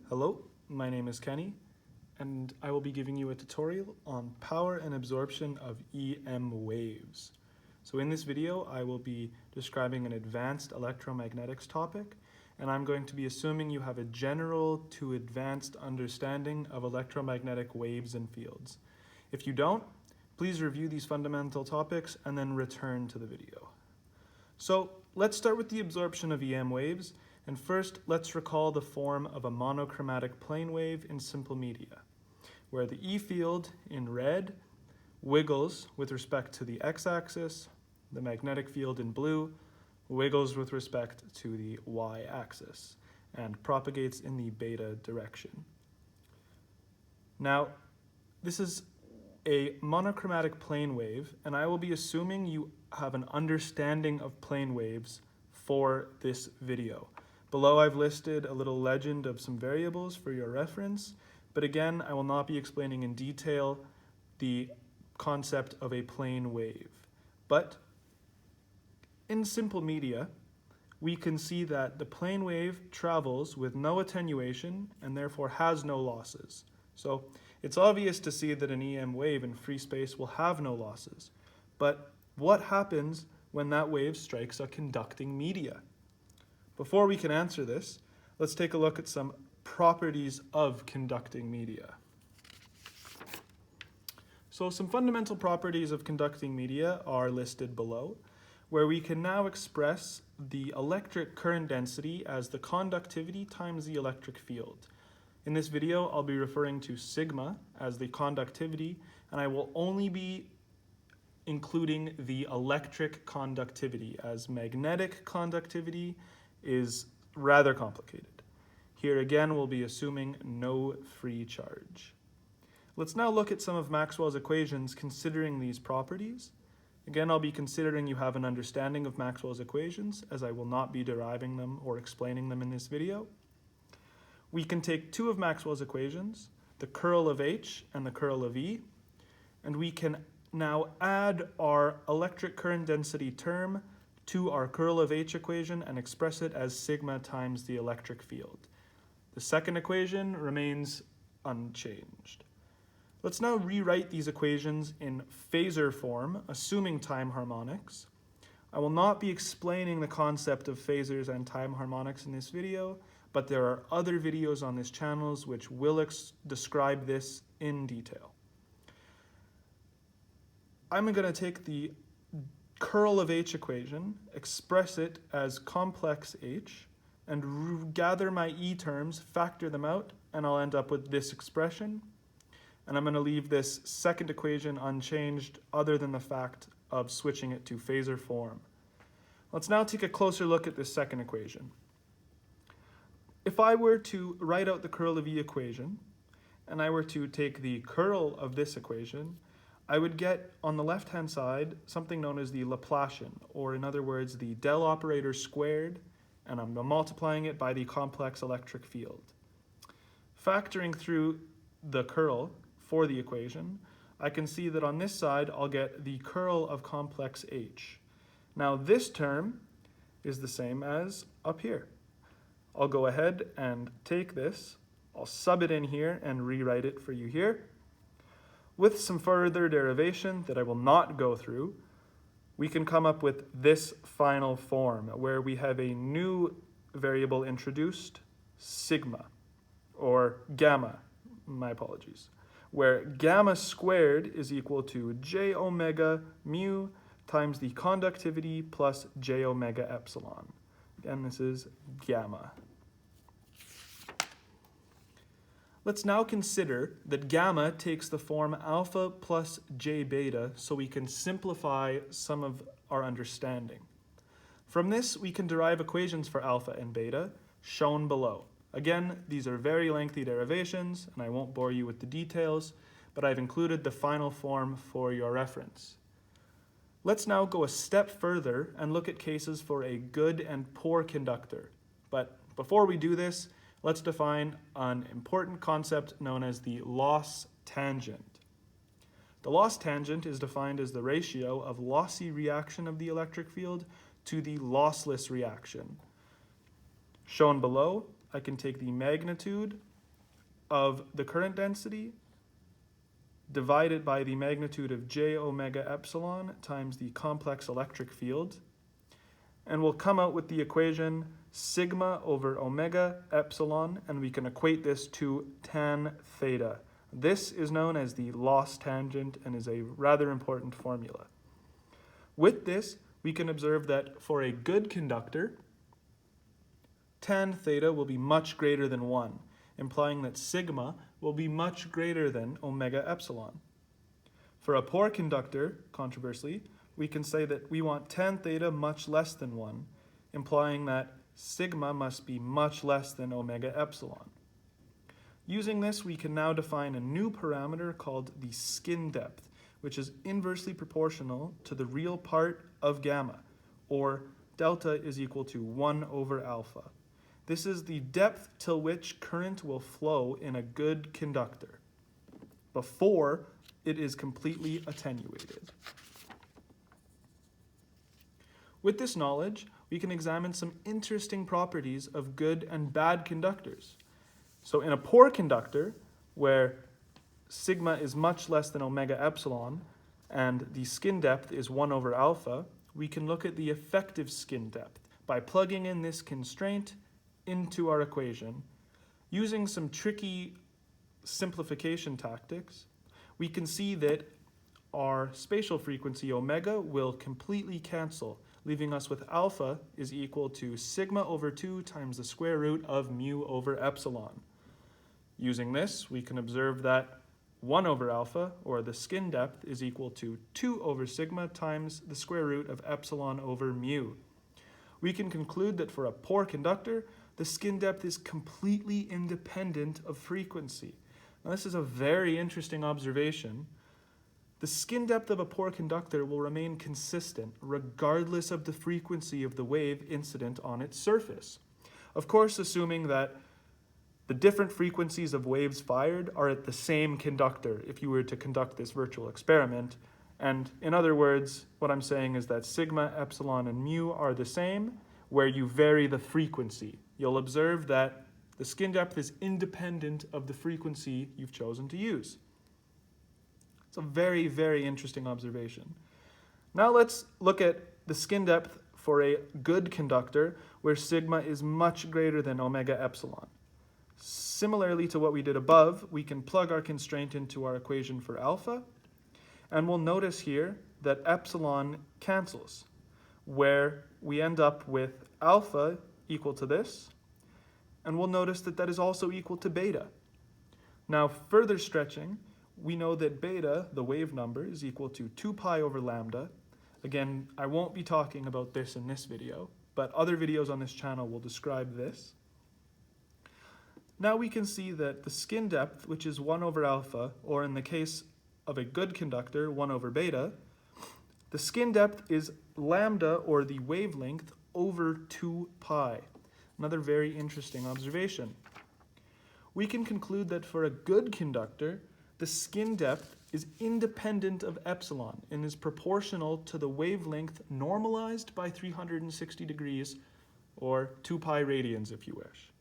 Hello, my name is Kenny, and I will be giving you a tutorial on power and absorption of EM waves. So in this video, I will be describing an advanced electromagnetics topic, and I'm going to be assuming you have a general to advanced understanding of electromagnetic waves and fields. If you don't, please review these fundamental topics and then return to the video. So let's start with the absorption of EM waves. And first, let's recall the form of a monochromatic plane wave in simple media, where the E field in red wiggles with respect to the x-axis, the magnetic field in blue wiggles with respect to the y-axis, and propagates in the beta direction. Now, this is a monochromatic plane wave, and I will be assuming you have an understanding of plane waves for this video. Below I've listed a little legend of some variables for your reference, but again, I will not be explaining in detail the concept of a plane wave. But in simple media, we can see that the plane wave travels with no attenuation and therefore has no losses. So it's obvious to see that an EM wave in free space will have no losses. But what happens when that wave strikes a conducting media? Before we can answer this, let's take a look at some properties of conducting media. So some fundamental properties of conducting media are listed below, where we can now express the electric current density as the conductivity times the electric field. In this video, I'll be referring to sigma as the conductivity, and I will only be including the electric conductivity, as magnetic conductivity is rather complicated. Here again, we'll be assuming no free charge. Let's now look at some of Maxwell's equations considering these properties. Again, I'll be considering you have an understanding of Maxwell's equations, as I will not be deriving them or explaining them in this video. We can take two of Maxwell's equations, the curl of H and the curl of E, and we can now add our electric current density term to our curl of H equation and express it as sigma times the electric field. The second equation remains unchanged. Let's now rewrite these equations in phasor form, assuming time harmonics. I will not be explaining the concept of phasors and time harmonics in this video, but there are other videos on this channel which will describe this in detail. I'm going to take the curl of H equation, express it as complex H, and gather my E terms, factor them out, and I'll end up with this expression. And I'm going to leave this second equation unchanged other than the fact of switching it to phasor form. Let's now take a closer look at this second equation. If I were to write out the curl of E equation, and I were to take the curl of this equation, I would get on the left-hand side something known as the Laplacian, or in other words, the del operator squared, and I'm multiplying it by the complex electric field. Factoring through the curl for the equation, I can see that on this side I'll get the curl of complex H. Now this term is the same as up here. I'll go ahead and take this, I'll sub it in here and rewrite it for you here. With some further derivation that I will not go through, we can come up with this final form where we have a new variable introduced, sigma, or gamma, my apologies, where gamma squared is equal to j omega mu times the conductivity plus j omega epsilon. Again, this is gamma. Let's now consider that gamma takes the form alpha plus j beta, so we can simplify some of our understanding. From this, we can derive equations for alpha and beta, shown below. Again, these are very lengthy derivations, and I won't bore you with the details, but I've included the final form for your reference. Let's now go a step further and look at cases for a good and poor conductor. But before we do this, let's define an important concept known as the loss tangent. The loss tangent is defined as the ratio of lossy reaction of the electric field to the lossless reaction. Shown below, I can take the magnitude of the current density divided by the magnitude of j omega epsilon times the complex electric field, and we'll come out with the equation sigma over omega epsilon, and we can equate this to tan theta. This is known as the loss tangent and is a rather important formula. With this, we can observe that for a good conductor, tan theta will be much greater than 1, implying that sigma will be much greater than omega epsilon. For a poor conductor, conversely, we can say that we want tan theta much less than 1, implying that sigma must be much less than omega epsilon. Using this, we can now define a new parameter called the skin depth, which is inversely proportional to the real part of gamma, or delta is equal to 1 over alpha. This is the depth till which current will flow in a good conductor before it is completely attenuated. With this knowledge, we can examine some interesting properties of good and bad conductors. So in a poor conductor, where sigma is much less than omega epsilon and the skin depth is 1 over alpha, we can look at the effective skin depth by plugging in this constraint into our equation. Using some tricky simplification tactics, we can see that our spatial frequency omega will completely cancel, leaving us with alpha is equal to sigma over 2 times the square root of mu over epsilon. Using this, we can observe that 1 over alpha, or the skin depth, is equal to 2 over sigma times the square root of epsilon over mu. We can conclude that for a poor conductor, the skin depth is completely independent of frequency. Now, this is a very interesting observation. The skin depth of a poor conductor will remain consistent regardless of the frequency of the wave incident on its surface. Of course, assuming that the different frequencies of waves fired are at the same conductor if you were to conduct this virtual experiment. And in other words, what I'm saying is that sigma, epsilon, and mu are the same, where you vary the frequency. You'll observe that the skin depth is independent of the frequency you've chosen to use. It's a very, very interesting observation. Now let's look at the skin depth for a good conductor, where sigma is much greater than omega epsilon. Similarly to what we did above, we can plug our constraint into our equation for alpha, and we'll notice here that epsilon cancels, where we end up with alpha equal to this, and we'll notice that that is also equal to beta. Now, further stretching, we know that beta, the wave number, is equal to 2 pi over lambda. Again, I won't be talking about this in this video, but other videos on this channel will describe this. Now we can see that the skin depth, which is 1 over alpha, or in the case of a good conductor, 1 over beta, the skin depth is lambda, or the wavelength, over 2 pi. Another very interesting observation. We can conclude that for a good conductor, the skin depth is independent of epsilon and is proportional to the wavelength normalized by 360 degrees, or 2 pi radians if you wish.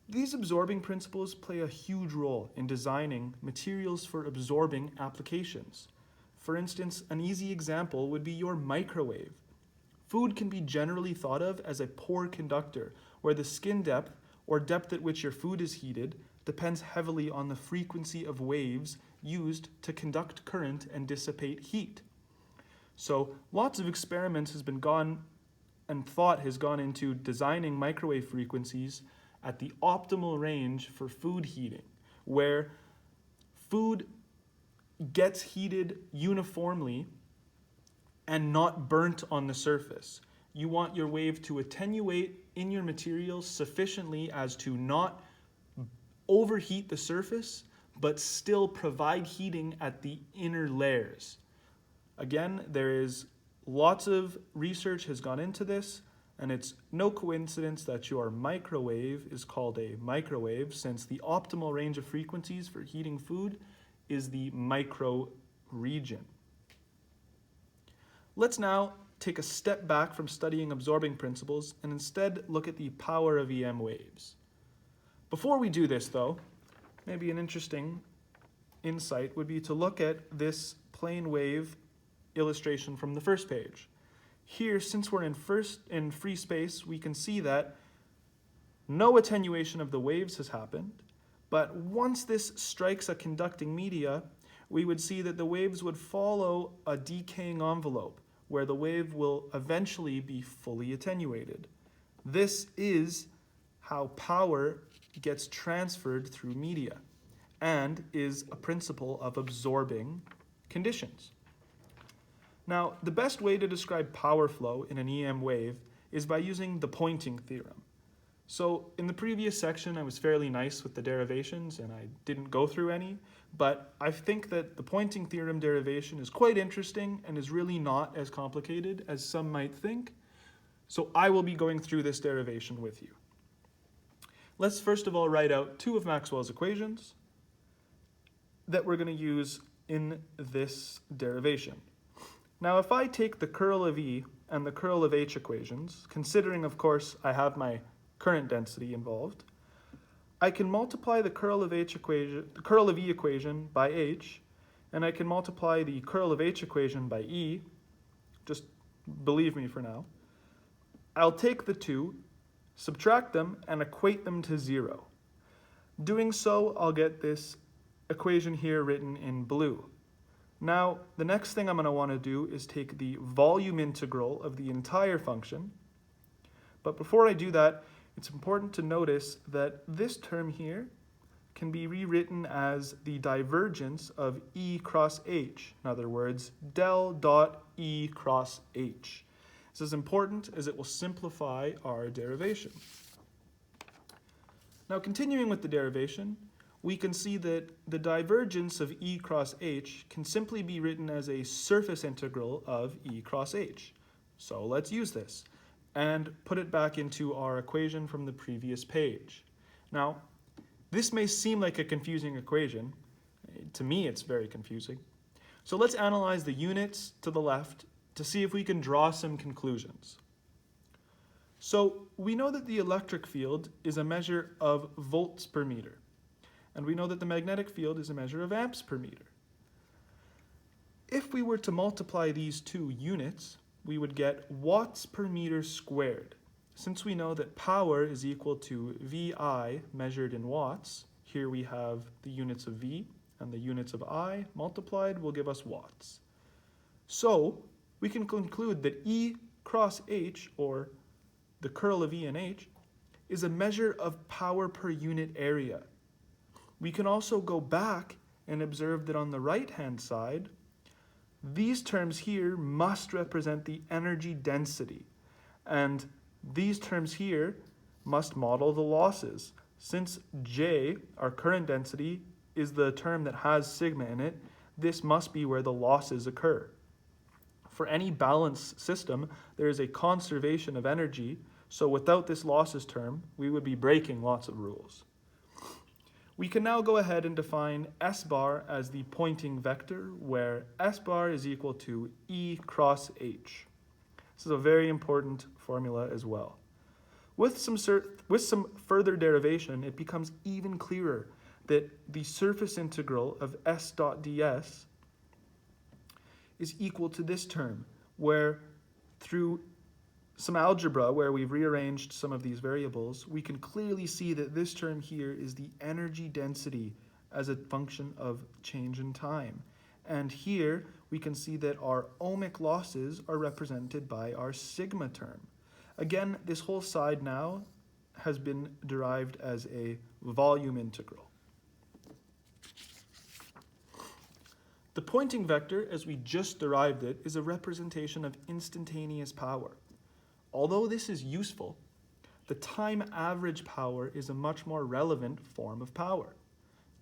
These absorbing principles play a huge role in designing materials for absorbing applications. For instance, an easy example would be your microwave. Food can be generally thought of as a poor conductor, where the skin depth, or depth at which your food is heated, depends heavily on the frequency of waves used to conduct current and dissipate heat. So lots of experiments has been gone and thought has gone into designing microwave frequencies at the optimal range for food heating, where food gets heated uniformly and not burnt on the surface. You want your wave to attenuate in your material sufficiently as to not overheat the surface, but still provide heating at the inner layers. Again, there is lots of research has gone into this, and it's no coincidence that your microwave is called a microwave, since the optimal range of frequencies for heating food is the micro region. Let's now take a step back from studying absorbing principles and instead look at the power of EM waves. Before we do this though, maybe an interesting insight would be to look at this plane wave illustration from the first page. Here, since we're in free space, we can see that no attenuation of the waves has happened, but once this strikes a conducting media, we would see that the waves would follow a decaying envelope, where the wave will eventually be fully attenuated. This is how power gets transferred through media, and is a principle of absorbing conditions. Now, the best way to describe power flow in an EM wave is by using the Poynting theorem. So in the previous section, I was fairly nice with the derivations and I didn't go through any, but I think that the Poynting theorem derivation is quite interesting and is really not as complicated as some might think. So I will be going through this derivation with you. Let's first of all write out two of Maxwell's equations that we're going to use in this derivation. Now, if I take the curl of E and the curl of H equations, considering, of course, I have my current density involved, I can multiply the curl of E equation by H, and I can multiply the curl of H equation by E. Just believe me for now. I'll take the two, subtract them, and equate them to 0. Doing so, I'll get this equation here written in blue. Now, the next thing I'm going to want to do is take the volume integral of the entire function. But before I do that, it's important to notice that this term here can be rewritten as the divergence of E cross H. In other words, del dot E cross H. This is important as it will simplify our derivation. Now, continuing with the derivation, we can see that the divergence of E cross H can simply be written as a surface integral of E cross H. So let's use this and put it back into our equation from the previous page. Now, this may seem like a confusing equation. To me, it's very confusing. So let's analyze the units to the left to see if we can draw some conclusions. So we know that the electric field is a measure of volts per meter. And we know that the magnetic field is a measure of amps per meter. If we were to multiply these two units, we would get watts per meter squared. Since we know that power is equal to VI measured in watts, here we have the units of V and the units of I multiplied will give us watts. So we can conclude that E cross H, or the curl of E and H, is a measure of power per unit area. We can also go back and observe that on the right-hand side, these terms here must represent the energy density, and these terms here must model the losses. Since J, our current density, is the term that has sigma in it, this must be where the losses occur. For any balanced system, there is a conservation of energy, so without this losses term, we would be breaking lots of rules. We can now go ahead and define S bar as the Poynting vector, where S bar is equal to E cross H. This is a very important formula as well. With some further derivation, it becomes even clearer that the surface integral of S dot ds is equal to this term, where through some algebra where we've rearranged some of these variables, we can clearly see that this term here is the energy density as a function of change in time. And here we can see that our ohmic losses are represented by our sigma term. Again, this whole side now has been derived as a volume integral. The Poynting vector, as we just derived it, is a representation of instantaneous power. Although this is useful, the time average power is a much more relevant form of power.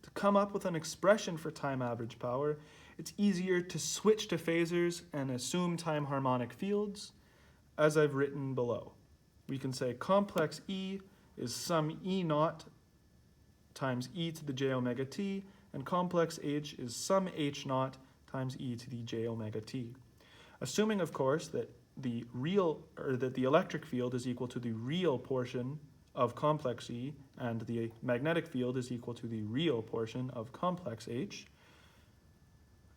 To come up with an expression for time average power, it's easier to switch to phasors and assume time harmonic fields, as I've written below. We can say complex E is sum E naught times e to the j omega t, and complex H is sum H naught times e to the j omega t. Assuming, of course, that the electric field is equal to the real portion of complex E, and the magnetic field is equal to the real portion of complex H.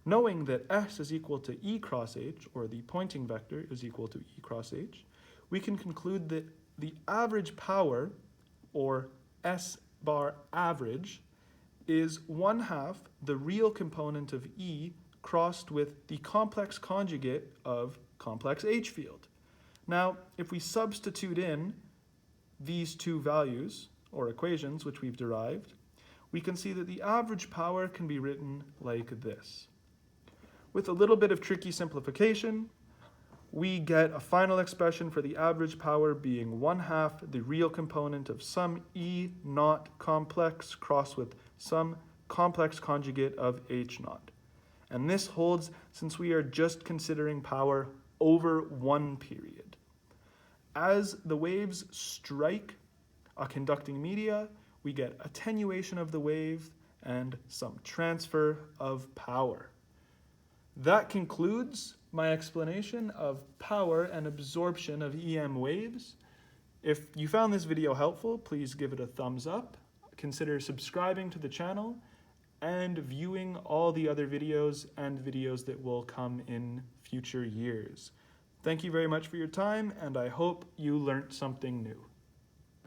Knowing that S is equal to E cross H, or the pointing vector is equal to E cross H, we can conclude that the average power, or S bar average, is 1/2 the real component of E crossed with the complex conjugate of complex H field. Now, if we substitute in these two values, or equations, which we've derived, we can see that the average power can be written like this. With a little bit of tricky simplification, we get a final expression for the average power being 1/2 the real component of some E naught complex crossed with some complex conjugate of H naught. And this holds since we are just considering power over one period. As the waves strike a conducting media, we get attenuation of the wave and some transfer of power. That concludes my explanation of power and absorption of EM waves. If you found this video helpful, please give it a thumbs up. Consider subscribing to the channel and viewing all the other videos and videos that will come in future years. Thank you very much for your time, and I hope you learned something new.